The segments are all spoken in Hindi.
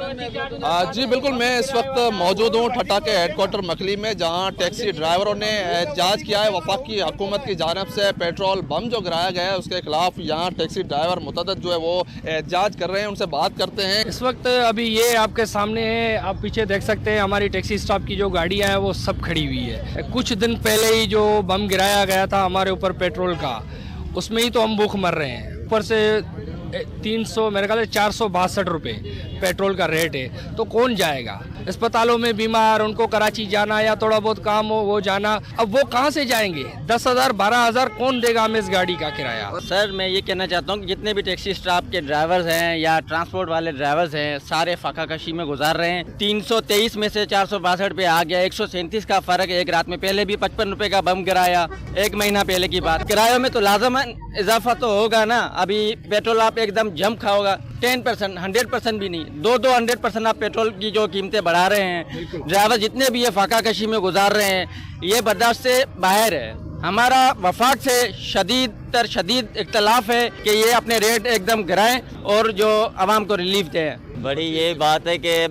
जी बिल्कुल, मैं इस वक्त मौजूद हूँ ठट्टा के हेडक्वार्टर मखली में, जहाँ टैक्सी ड्राइवरों ने एहतजाज किया है। वफाकी हुकूमत की जानिब से पेट्रोल बम जो गिराया गया है उसके खिलाफ यहाँ टैक्सी ड्राइवर मुतअद्दिद जो है वो एहतजाज कर रहे हैं। उनसे बात करते हैं। इस वक्त अभी ये आपके सामने है, आप पीछे देख सकते हैं हमारी टैक्सी स्टाफ की जो गाड़ियां हैं वो सब खड़ी हुई है। कुछ दिन पहले ही जो बम गिराया गया था हमारे ऊपर पेट्रोल का, उसमें ही तो हम भूख मर रहे हैं। ऊपर से 300 मेरे ख्याल से 462 रुपये पेट्रोल का रेट है, तो कौन जाएगा अस्पतालों में बीमार, उनको कराची जाना या थोड़ा बहुत काम हो वो जाना, अब वो कहाँ से जाएंगे? 10,000 12,000 कौन देगा हमें इस गाड़ी का किराया? सर मैं ये कहना चाहता हूँ कि जितने भी टैक्सी स्टाफ के ड्राइवर्स हैं या ट्रांसपोर्ट वाले ड्राइवर्स हैं, सारे फाकाकशी में गुजार रहे हैं। 323 में से 462 पे आ गया, 137 का फर्क है एक रात में। पहले भी 55 रुपए का बम गिराया, एक महीना पहले की बात। किरायों में तो लाजमन इजाफा तो होगा ना। अभी पेट्रोल आप एकदम जम खाओगा, 10% 100% भी नहीं, 100% आप पेट्रोल की जो कीमतें बढ़ा रहे हैं। ड्राइवर जितने भी ये फाकाकशी में गुजार रहे हैं, ये बर्दाश्त से बाहर है। हमारा वफाक से शदीद इख्तलाफ है कि ये अपने रेट एकदम गिराएं और जो आवाम को रिलीफ दें। बड़ी ये बात है कि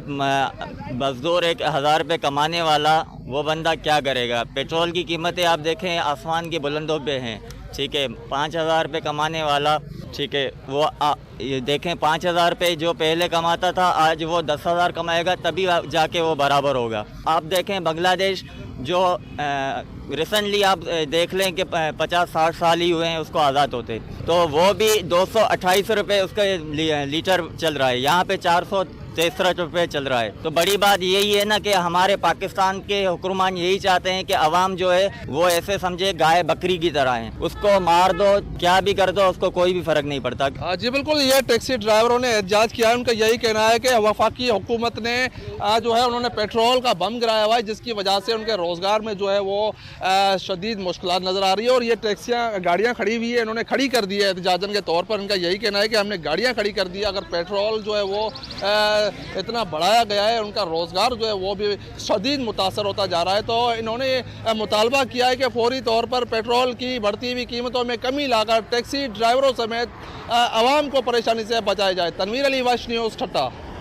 मजदूर 1,000 रुपये कमाने वाला वो बंदा क्या करेगा। पेट्रोल की कीमतें आप देखें आसमान की बुलंदों पे हैं, ठीक है। 5,000 रुपये कमाने वाला, ठीक है, वो ये देखें 5,000 रुपये जो पहले कमाता था आज वो 10,000 कमाएगा, तभी जाके वो बराबर होगा। आप देखें बांग्लादेश जो रिसेंटली आप देख लें कि 50-60 साल ही हुए हैं उसको आज़ाद होते, तो वो भी 228 रुपये उसका लीटर चल रहा है। यहाँ पे 463 रुपये चल रहा है। तो बड़ी बात यही है ना कि हमारे पाकिस्तान के हुक्मरान यही चाहते हैं कि अवाम जो है वो ऐसे समझे गाय बकरी की तरह है, उसको मार दो क्या भी कर दो उसको कोई भी फर्क नहीं पड़ता। जी बिल्कुल, ये टैक्सी ड्राइवरों ने एहतजाज किया है। उनका यही कहना है कि वफाकी हुकूमत ने जो है उन्होंने पेट्रोल का बम गिराया हुआ है, जिसकी वजह से उनके रोज़गार में जो है वो शदीद मुश्किलात नज़र आ रही है। और ये टैक्सियाँ गाड़ियाँ खड़ी हुई है, इन्होंने खड़ी कर दी है एहतजाजन के तौर पर। इनका यही कहना है कि हमने गाड़ियाँ खड़ी कर दी, अगर पेट्रोल जो है वो इतना बढ़ाया गया है, उनका रोज़गार जो है वो भी शदीद मुतासर होता जा रहा है। तो इन्होंने मुतालबा किया है कि फौरी तौर पर पेट्रोल की बढ़ती हुई कीमतों में कमी लाकर टैक्सी ड्राइवरों समेत आवाम को परेशानी से बचाया जाए। तनवीर अली, वश न्यूज़, ठट्टा।